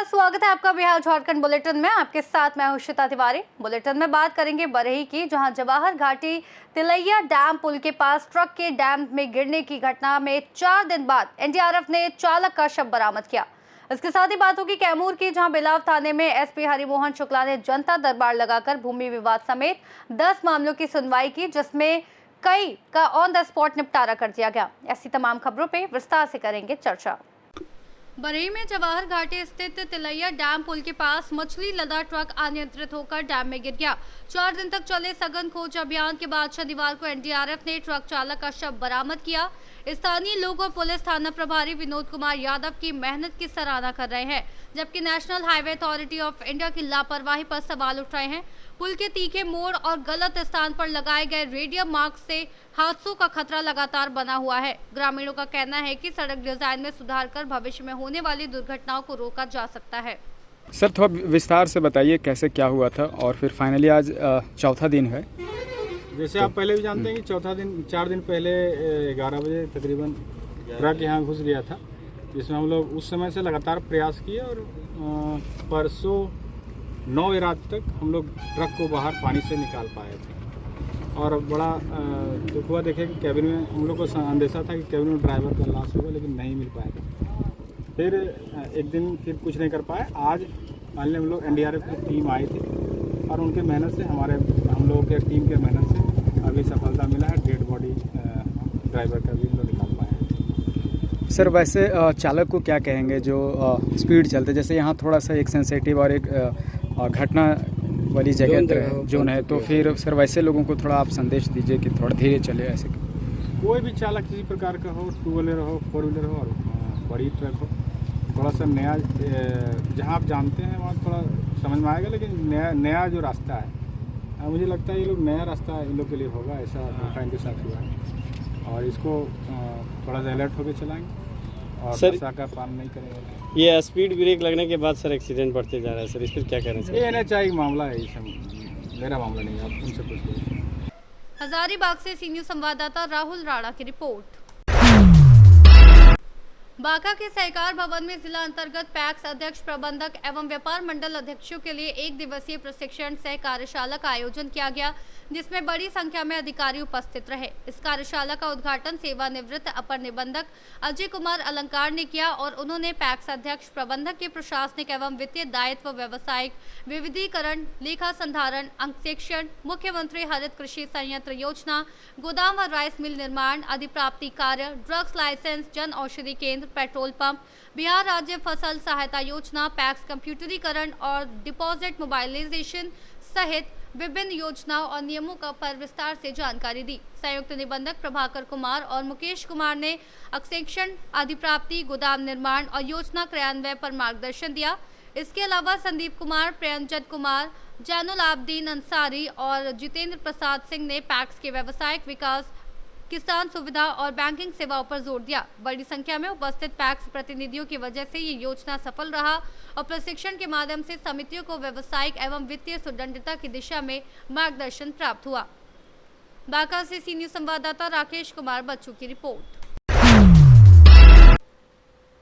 नमस्कार, स्वागत है आपका बिहार झारखंड बुलेटिन में। आपके साथ मैं हूं श्वेता तिवारी। बुलेटिन में बात करेंगे बरही की, जहां जवाहर घाटी तिलैया डैम पुल के पास ट्रक के डैम में गिरने की घटना में 4 दिन बाद एनडीआरएफ ने चालक का शव बरामद किया। इसके साथ ही बात होगी कैमूर की, जहां बिलाव थाने में एसपी हरिमोहन शुक्ला ने जनता दरबार लगाकर भूमि विवाद समेत 10 मामलों की सुनवाई की, जिसमें कई का ऑन द स्पॉट निपटारा कर दिया गया। ऐसी तमाम खबरों पे विस्तार से करेंगे चर्चा। बरही में जवाहर घाटी स्थित तिलैया डैम पुल के पास मछली लदा ट्रक अनियंत्रित होकर डैम में गिर गया। 4 दिन तक चले सघन खोज अभियान के बाद शनिवार को एनडीआरएफ ने ट्रक चालक का शव बरामद किया। स्थानीय लोग और पुलिस थाना प्रभारी विनोद कुमार यादव की मेहनत की सराहना कर रहे हैं, जबकि national highway authority of India की लापरवाही पर सवाल उठ रहे हैं। पुल के तीखे मोड़ और गलत स्थान पर लगाए गए रेडियम मार्क से हादसों का खतरा लगातार बना हुआ है। ग्रामीणों का कहना है कि सड़क डिजाइन में सुधार कर भविष्य में होने वाली दुर्घटनाओं को रोका जा सकता है। सर, थोड़ा विस्तार से बताइए कैसे क्या हुआ था और फिर फाइनली आज चौथा दिन है। जैसे आप पहले भी जानते हैं कि चौथा दिन 4 दिन पहले 11 बजे तकरीबन ट्रक यहाँ घुस गया था, जिसमें हम लोग उस समय से लगातार प्रयास किए और परसों 9 रात तक हम लोग ट्रक को बाहर पानी से निकाल पाए थे। और बड़ा दुख हुआ देखे कि कैबिन में हम लोग को अंदेशा था कि कैबिन में ड्राइवर का लॉस होगा, लेकिन नहीं मिल पाया। फिर एक दिन फिर कुछ नहीं कर पाए। आज फाइनली हम लोग एनडीआरएफ की टीम आई थी और उनके मेहनत से हम लोगों के टीम के मेहनत से अभी सफलता मिला है। डेड बॉडी ड्राइवर का भी लोग निकाल पाए हैं। सर, वैसे चालक को क्या कहेंगे जो स्पीड चलते, जैसे यहाँ थोड़ा सा एक सेंसिटिव और एक घटना वाली जगह जोन है, तो फिर सर वैसे लोगों को थोड़ा आप संदेश दीजिए कि थोड़ा धीरे चले। ऐसे कोई भी चालक किसी प्रकार का हो, 2 व्हीलर हो, 4 व्हीलर हो और बड़ी ट्रक हो, थोड़ा सा नया जहाँ आप जानते हैं वहाँ थोड़ा समझ में आएगा, लेकिन नया जो रास्ता है मुझे लगता है ये लोग नया रास्ता इन लोग के लिए होगा। ऐसा धोखा इनके साथ हुआ है और इसको थोड़ा सा अलर्ट होकर चलाएंगे और रास्ता का पालन नहीं करेंगे। ये स्पीड ब्रेक लगने के बाद सर एक्सीडेंट बढ़ते जा रहा है सर, इस पर क्या कहना चाहिए? ये NHAI मामला है, ये सब मेरा मामला नहीं है, आप उनसे पूछिए। हजारीबाग से सी न्यूज़ संवाददाता राहुल राणा की रिपोर्ट। बांका के सहकार भवन में जिला अंतर्गत पैक्स अध्यक्ष, प्रबंधक एवं व्यापार मंडल अध्यक्षों के लिए 1 दिवसीय प्रशिक्षण सह कार्यशाला का आयोजन किया गया, जिसमें बड़ी संख्या में अधिकारी उपस्थित रहे। इस कार्यशाला का उद्घाटन सेवानिवृत्त अपर निबंधक अजय कुमार अलंकार ने किया और उन्होंने पैक्स अध्यक्ष, प्रबंधक के प्रशासनिक एवं वित्तीय दायित्व, व्यावसायिक विविधीकरण, लेखा संधारण, अंकेक्षण, मुख्यमंत्री हरित कृषि संयंत्र योजना, गोदाम व राइस मिल निर्माण, अधिप्राप्ति कार्य, ड्रग्स लाइसेंस, जन औषधि केंद्र, पेट्रोल पंप, बिहार राज्य फसल सहायता योजना, पैक्स कंप्यूटरीकरण और डिपॉजिट मोबाइलाइजेशन सहित विभिन्न योजनाओं और नियमों का पर विस्तार से जानकारी दी। संयुक्त निबंधक प्रभाकर कुमार और मुकेश कुमार ने अंकेक्षण, अधिप्राप्ति, गोदाम निर्माण और योजना क्रियान्वयन पर मार्गदर्शन दिया। इसके अलावा संदीप कुमार, प्रियंजन कुमार, जैनुल आबदीन अंसारी और जितेंद्र प्रसाद सिंह ने पैक्स के व्यावसायिक विकास, किसान सुविधा और बैंकिंग सेवाओं पर जोर दिया। बड़ी संख्या में उपस्थित पैक्स प्रतिनिधियों की वजह से ये योजना सफल रहा और प्रशिक्षण के माध्यम से समितियों को व्यावसायिक एवं वित्तीय सुदृढ़ता की दिशा में मार्गदर्शन प्राप्त हुआ। बांका से सी न्यूज़ संवाददाता राकेश कुमार बच्चू की रिपोर्ट।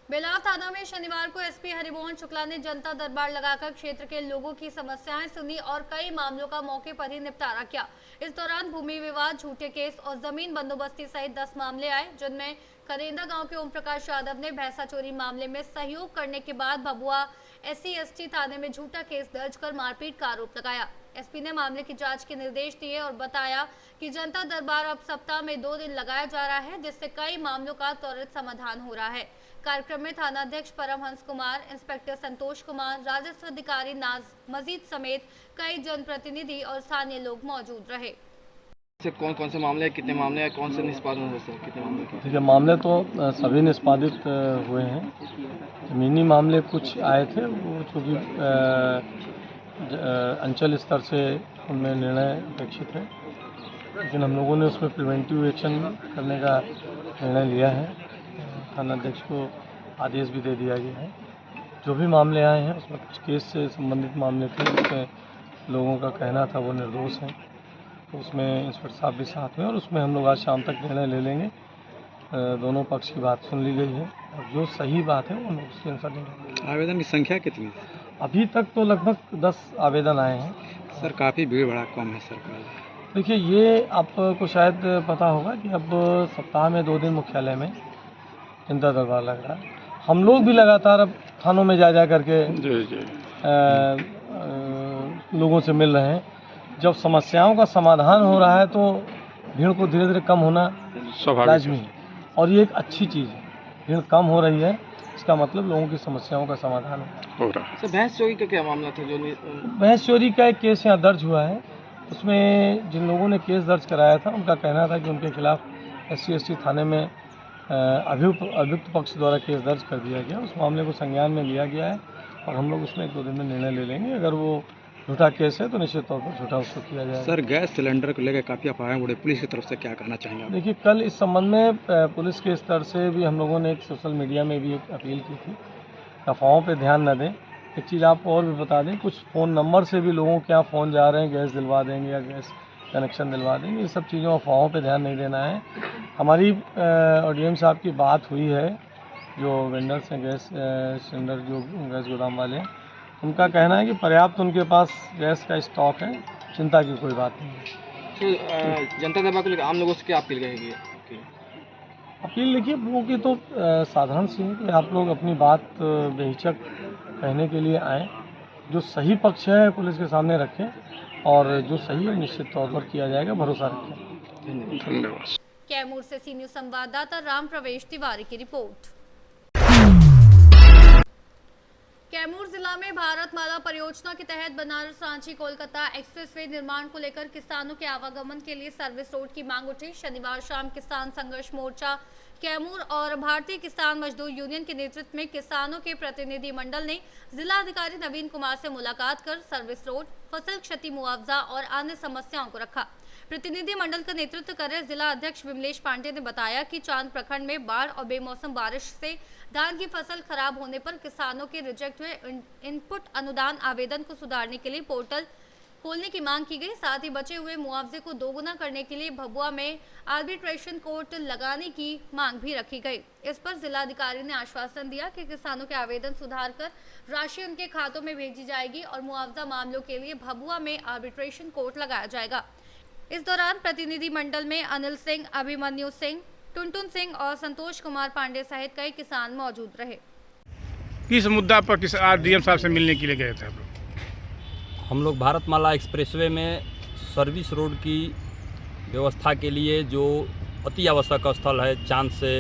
बिलाव थाना में शनिवार को एसपी हरिमोहन शुक्ला ने जनता दरबार लगाकर क्षेत्र के लोगों की समस्याएं सुनी और कई मामलों का मौके पर ही निपटारा किया। इस दौरान भूमि विवाद, झूठे केस और जमीन बंदोबस्ती सहित 10 मामले आए, जिनमें करेंदा गांव के ओम प्रकाश यादव ने भैंसा चोरी मामले में सहयोग करने के बाद भभुआ SC/ST थाने में झूठा केस दर्ज कर मारपीट का आरोप लगाया। एसपी ने मामले की जांच के निर्देश दिए और बताया कि जनता दरबार अब सप्ताह में 2 दिन लगाया जा रहा है, जिससे कई मामलों का त्वरित समाधान हो रहा है। कार्यक्रम में थानाध्यक्ष परमहंस कुमार, इंस्पेक्टर संतोष कुमार, राजस्व अधिकारी नाज मजीद समेत कई जनप्रतिनिधि और स्थानीय लोग मौजूद रहे। कौन से मामले, कितने मामले हैं, कौन से निष्पादन हुए सर, कितने मामले? ठीक है, मामले तो सभी निष्पादित हुए हैं। जमीनी मामले कुछ आए थे, वो चूँकि अंचल स्तर से उनमें निर्णय अपेक्षित है, लेकिन हम लोगों ने उसमें प्रिवेंटिव एक्शन करने का निर्णय लिया है। थानाध्यक्ष को आदेश भी दे दिया गया है। जो भी मामले आए हैं उसमें कुछ केस से संबंधित मामले थे, उसमें लोगों का कहना था वो निर्दोष हैं, तो उसमें इंस्पेक्टर साहब भी साथ में, और उसमें हम लोग आज शाम तक निर्णय ले लेंगे दोनों पक्ष की बात सुन ली गई है और जो सही बात है वो हम उसके अनुसार निर्णय। आवेदन की संख्या कितनी है? अभी तक तो लगभग 10 आवेदन आए हैं। सर काफ़ी भीड़ भड़ा कम है सरकार। देखिए, ये आपको शायद पता होगा कि अब सप्ताह में 2 दिन मुख्यालय में जनता दरबार लग रहा है। हम लोग भी लगातार अब थानों में जा करके लोगों से मिल रहे हैं। जब समस्याओं का समाधान हो रहा है तो भीड़ को धीरे धीरे कम होना लाजमी है और ये एक अच्छी चीज़ है। भीड़ कम हो रही है, इसका मतलब लोगों की समस्याओं का समाधान हो रहा है। सर भैंस चोरी का क्या मामला था? जो भैंस चोरी का एक केस यहाँ दर्ज हुआ है। उसमें जिन लोगों ने केस दर्ज कराया था उनका कहना था कि उनके खिलाफ SC/ST थाने में अभियुक्त पक्ष द्वारा केस दर्ज कर दिया गया। उस मामले को संज्ञान में लिया गया है और हम लोग उसमें 1-2 दिन में निर्णय ले लेंगे। अगर वो झूठा केस है तो निश्चित तौर पर झूठा उसको किया जाएगा। सर गैस सिलेंडर को लेकर काफ़ी अफवाहें उड़े, पुलिस की तरफ से क्या कहना चाहेंगे आप? देखिए, कल इस संबंध में पुलिस के स्तर से भी हम लोगों ने एक सोशल मीडिया में भी एक अपील की थी। अफवाहों पे ध्यान न दें। एक चीज़ आपको और भी बता दें, कुछ फ़ोन नंबर से भी लोगों के यहाँ फ़ोन जा रहे हैं, गैस दिलवा देंगे या गैस कनेक्शन दिलवा देंगे। ये सब चीज़ों अफवाहों पे ध्यान नहीं देना है। हमारी ODM साहब की बात हुई है, जो वेंडर्स हैं गैस सिलेंडर, जो गैस गोदाम वाले हैं, उनका कहना है कि पर्याप्त उनके पास गैस का स्टॉक है, चिंता की कोई बात नहीं है। जनता दरबार को लेकर आम लोगों से क्या अपील रहेगी? अपील देखिए, लोगों की तो साधारण सी है कि आप लोग अपनी बात बेहिचक कहने के लिए आएँ। जो सही पक्ष है पुलिस के सामने रखें और जो सही है निश्चित तौर पर किया जाएगा, भरोसा रखें। धन्यवाद। कैमूर से सी न्यूज़ संवाददाता राम प्रवेश तिवारी की रिपोर्ट। कैमूर जिला में भारतमाला परियोजना के तहत बनारस रांची कोलकाता एक्सप्रेसवे निर्माण को लेकर किसानों के आवागमन के लिए सर्विस रोड की मांग उठी। शनिवार शाम किसान संघर्ष मोर्चा कैमूर और भारतीय किसान मजदूर यूनियन के नेतृत्व में किसानों के प्रतिनिधि मंडल ने जिलाधिकारी नवीन कुमार से मुलाकात कर सर्विस रोड, फसल क्षति मुआवजा और अन्य समस्याओं को रखा। प्रतिनिधि मंडल का नेतृत्व कर रहे जिला अध्यक्ष विमलेश पांडे ने बताया कि चांद प्रखंड में बाढ़ और बेमौसम बारिश से धान की फसल खराब होने पर किसानों के रिजेक्ट हुए इनपुट अनुदान आवेदन को सुधारने के लिए पोर्टल खोलने की मांग की गई। साथ ही बचे हुए मुआवजे को दोगुना करने के लिए भभुआ में आर्बिट्रेशन कोर्ट लगाने की मांग भी रखी गई। इस पर जिलाधिकारी ने आश्वासन दिया कि किसानों के आवेदन सुधार कर राशि उनके खातों में भेजी जाएगी और मुआवजा मामलों के लिए भभुआ में आर्बिट्रेशन कोर्ट लगाया जाएगा। इस दौरान प्रतिनिधि मंडल में अनिल सिंह, अभिमन्यु सिंह, टुनटुन सिंह और संतोष कुमार पांडे सहित कई किसान मौजूद रहे। किस मुद्दा पर किस डीएम साहब से मिलने के लिए गए थे आप लोग? हम लोग भारतमाला एक्सप्रेसवे में सर्विस रोड की व्यवस्था के लिए, जो अति आवश्यक स्थल है, चांद से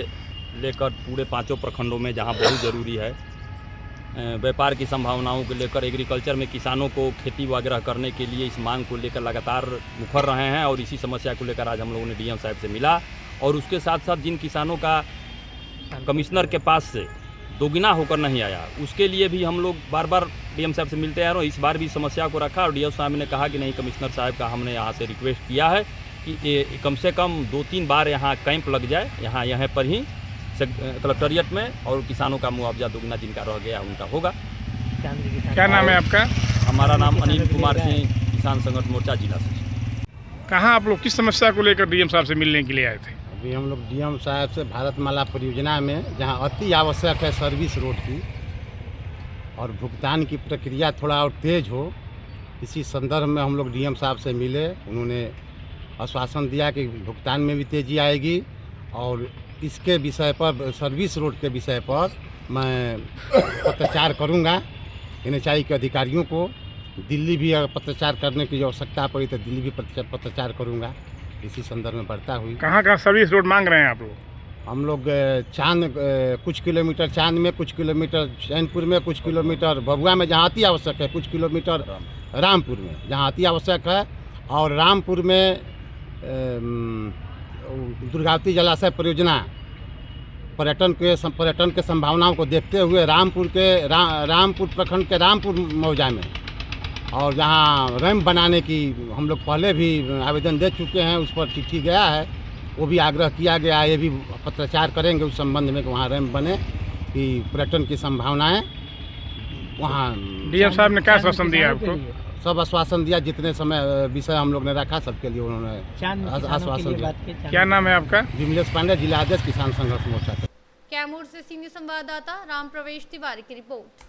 लेकर पूरे 5 प्रखंडों में जहां बहुत ज़रूरी है, व्यापार की संभावनाओं को लेकर एग्रीकल्चर में किसानों को खेती वगैरह करने के लिए इस मांग को लेकर लगातार मुखर रहे हैं और इसी समस्या को लेकर आज हम लोगों ने डीएम साहब से मिला और उसके साथ साथ जिन किसानों का कमिश्नर के पास से दोगुना होकर नहीं आया, उसके लिए भी हम लोग बार बार डीएम साहब से मिलते हैं और इस बार भी समस्या को रखा और डीएम साहब ने कहा कि नहीं, कमिश्नर साहब का हमने यहाँ से रिक्वेस्ट किया है कि कम से कम 2-3 बार यहाँ कैंप लग जाए, यहाँ पर ही कलेक्ट्रेट में, और किसानों का मुआवजा दोगुना जिनका रह गया उनका होगा। क्या नाम है आपका? हमारा नाम अनिल कुमार सिंह, किसान संघर्ष मोर्चा जिला सचिव। कहाँ आप लोग किस समस्या को लेकर डीएम साहब से मिलने के लिए आए थे? अभी हम लोग डीएम साहब से भारतमाला परियोजना में, जहां अति आवश्यक है सर्विस रोड की और भुगतान की प्रक्रिया थोड़ा और तेज़ हो, इसी संदर्भ में हम लोग डीएम साहब से मिले। उन्होंने आश्वासन दिया कि भुगतान में भी तेज़ी आएगी और इसके विषय पर, सर्विस रोड के विषय पर मैं पत्राचार करूंगा NHI के अधिकारियों को। दिल्ली भी अगर पत्राचार करने की आवश्यकता पड़ी तो दिल्ली भी पत्राचार करूंगा। इसी संदर्भ में बढ़ता हुई। कहाँ सर्विस रोड मांग रहे हैं आप लोग? हम लोग चांद, कुछ किलोमीटर चांद में, कुछ किलोमीटर चैनपुर में, कुछ किलोमीटर भभुआ में जहाँ अति आवश्यक है, कुछ किलोमीटर रामपुर में जहाँ अति आवश्यक है, और रामपुर में दुर्गावती जलाशय परियोजना पर्यटन के संभावनाओं को देखते हुए रामपुर प्रखंड के रामपुर मौजा में, और जहाँ रैम्प बनाने की हम लोग पहले भी आवेदन दे चुके हैं, उस पर चिट्ठी गया है, वो भी आग्रह किया गया है। ये भी पत्राचार करेंगे उस संबंध में कि वहाँ रैम्प बने, कि पर्यटन की संभावनाएं वहाँ। डीएम साहब ने क्या आश्वासन दिया आपको? सब आश्वासन दिया, जितने समय विषय हम लोग ने रखा सबके लिए उन्होंने आश्वासन दिया। क्या नाम है आपका? विमलेश पांडे, जिला अध्यक्ष किसान संघर्ष मोर्चा। कैमूर से सीनियर संवाददाता राम प्रवेश तिवारी की रिपोर्ट।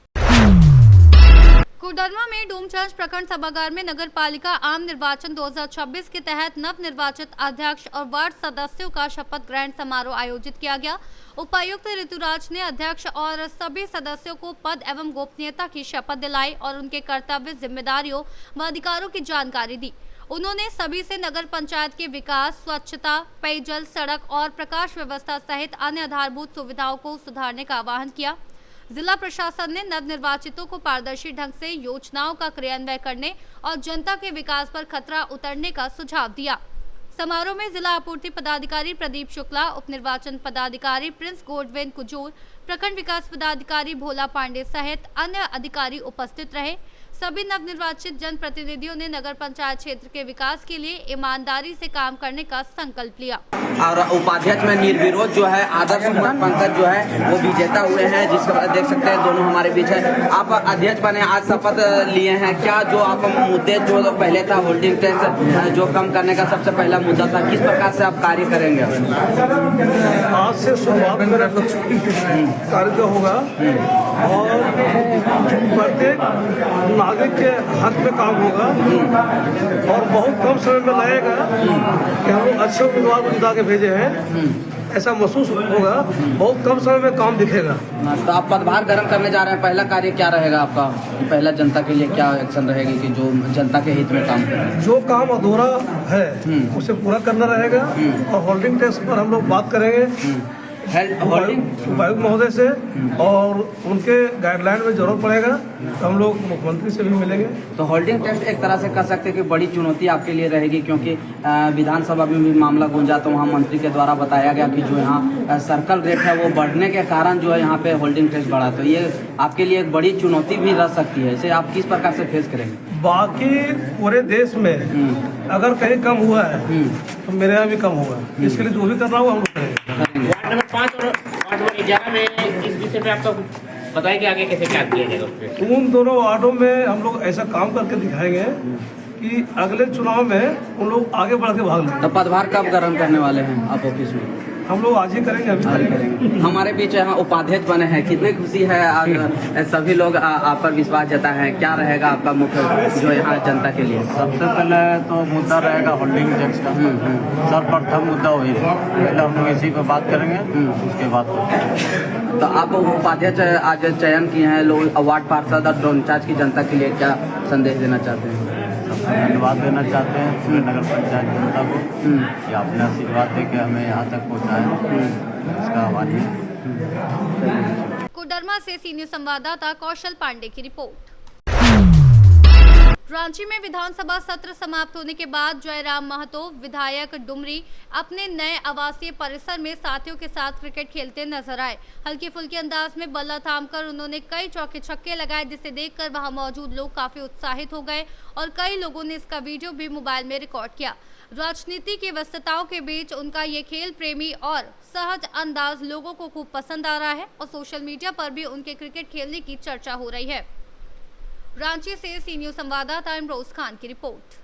कोडरमा में डोमचांच प्रखंड सभागार में नगर पालिका आम निर्वाचन 2026 के तहत नव निर्वाचित अध्यक्ष और वार्ड सदस्यों का शपथ ग्रहण समारोह आयोजित किया गया। उपायुक्त ऋतुराज ने अध्यक्ष और सभी सदस्यों को पद एवं गोपनीयता की शपथ दिलाई और उनके कर्तव्य, जिम्मेदारियों व अधिकारों की जानकारी दी। उन्होंने सभी से नगर पंचायत के विकास, स्वच्छता, पेयजल, सड़क और प्रकाश व्यवस्था सहित अन्य आधारभूत सुविधाओं को सुधारने का आह्वान किया। जिला प्रशासन ने नवनिर्वाचितों को पारदर्शी ढंग से योजनाओं का क्रियान्वयन करने और जनता के विकास पर खतरा उतरने का सुझाव दिया। समारोह में जिला आपूर्ति पदाधिकारी प्रदीप शुक्ला, उप निर्वाचन पदाधिकारी प्रिंस गोडविन कुजूर, प्रखंड विकास पदाधिकारी भोला पांडे सहित अन्य अधिकारी उपस्थित रहे। सभी नवनिर्वाचित जनप्रतिनिधियों ने नगर पंचायत क्षेत्र के विकास के लिए ईमानदारी से काम करने का संकल्प लिया। और उपाध्यक्ष में निर्विरोध जो है आदर्श पंकज जो है वो विजेता हुए हैं, जिसके बाद देख सकते हैं दोनों हमारे बीच है। आप अध्यक्ष बने, आज शपथ लिए हैं, क्या जो आप मुद्दे जो पहले था होल्डिंग टैक्स जो कम करने का सबसे पहला मुद्दा था, किस प्रकार से आप कार्य करेंगे? आज से शुरुआत मेरा कार्य का होगा और प्रत्येक नागरिक के हक में काम होगा और बहुत कम समय में लगेगा कि हम लोग अच्छे उम्मीदवार को जिता के भेजे हैं, ऐसा महसूस होगा। बहुत कम समय में काम दिखेगा। तो आप पदभार ग्रहण करने जा रहे हैं, पहला कार्य क्या रहेगा आपका? पहला जनता के लिए क्या एक्शन रहेगी कि जो जनता के हित में काम करें? जो काम अधूरा है उसे पूरा करना रहेगा और होल्डिंग टैक्स पर हम लोग बात करेंगे उपायुक्त महोदय से और उनके गाइडलाइन में जरूरत पड़ेगा तो हम लोग मुख्यमंत्री से भी मिलेंगे। तो होल्डिंग टैक्स एक तरह से कह सकते हैं कि बड़ी चुनौती आपके लिए रहेगी, क्योंकि विधानसभा में भी मामला गूंजा तो वहाँ मंत्री के द्वारा बताया गया कि जो यहाँ सर्कल रेट है वो बढ़ने के कारण जो है यहाँ पे होल्डिंग टैक्स बढ़ा, तो ये आपके लिए एक बड़ी चुनौती भी रह सकती है। इसे आप किस प्रकार से फेस करेंगे? बाकी पूरे देश में अगर कहीं कम हुआ है तो मेरे यहाँ भी कम होगा, इसके लिए जो भी करना होगा हम लोग करेंगे। वार्ड नंबर 5 और वार्ड नंबर 11 में इस विषय में आपको बताएं कि आगे कैसे क्या किया जाएगा। उन दोनों वार्डों में हम लोग ऐसा काम करके दिखाएंगे कि अगले चुनाव में उन लोग आगे बढ़ के भाग लेंगे। तो पदभार कब ग्रहण करने वाले हैं आप ऑफिस में? हम लोग आज ही करेंगे, अभी करेंगे। हमारे बीच यहाँ उपाध्यक्ष बने हैं, कितनी खुशी है आज सभी लोग आप पर विश्वास जता है। क्या रहेगा आपका मुख्य जो यहाँ जनता के लिए? सबसे पहले तो मुद्दा रहेगा होल्डिंग टैक्स का। सर्वप्रथम मुद्दा वही है, पहले हम लोग इसी पर बात करेंगे, उसके बाद तो आप उपाध्यक्ष आज चयन किए हैं, लोग वार्ड पार्षद और डोमचांच की जनता के लिए क्या संदेश देना चाहते हैं? धन्यवाद देना चाहते हैं पूरे नगर पंचायत जनता को कि आपने आशीर्वाद देके हमें यहाँ तक पहुँचाया, इसका आभारी है। कोडरमा से सीनियर संवाददाता कौशल पांडे की रिपोर्ट। रांची में विधानसभा सत्र समाप्त होने के बाद जयराम महतो विधायक डुमरी अपने नए आवासीय परिसर में साथियों के साथ क्रिकेट खेलते नजर आए। हल्के फुल्के अंदाज में बल्ला थामकर उन्होंने कई चौके छक्के लगाए, जिसे देखकर वहां मौजूद लोग काफी उत्साहित हो गए और कई लोगों ने इसका वीडियो भी मोबाइल में रिकॉर्ड किया। राजनीति की व्यस्तताओं के बीच उनका ये खेल प्रेमी और सहज अंदाज लोगों को खूब पसंद आ रहा है और सोशल मीडिया पर भी उनके क्रिकेट खेलने की चर्चा हो रही है। रांची से सी न्यूज़ संवाददाता इमरोज खान की रिपोर्ट।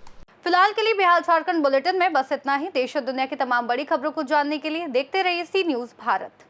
फिलहाल के लिए बिहार झारखंड बुलेटिन में बस इतना ही। देश और दुनिया की तमाम बड़ी खबरों को जानने के लिए देखते रहिए सी न्यूज़ भारत।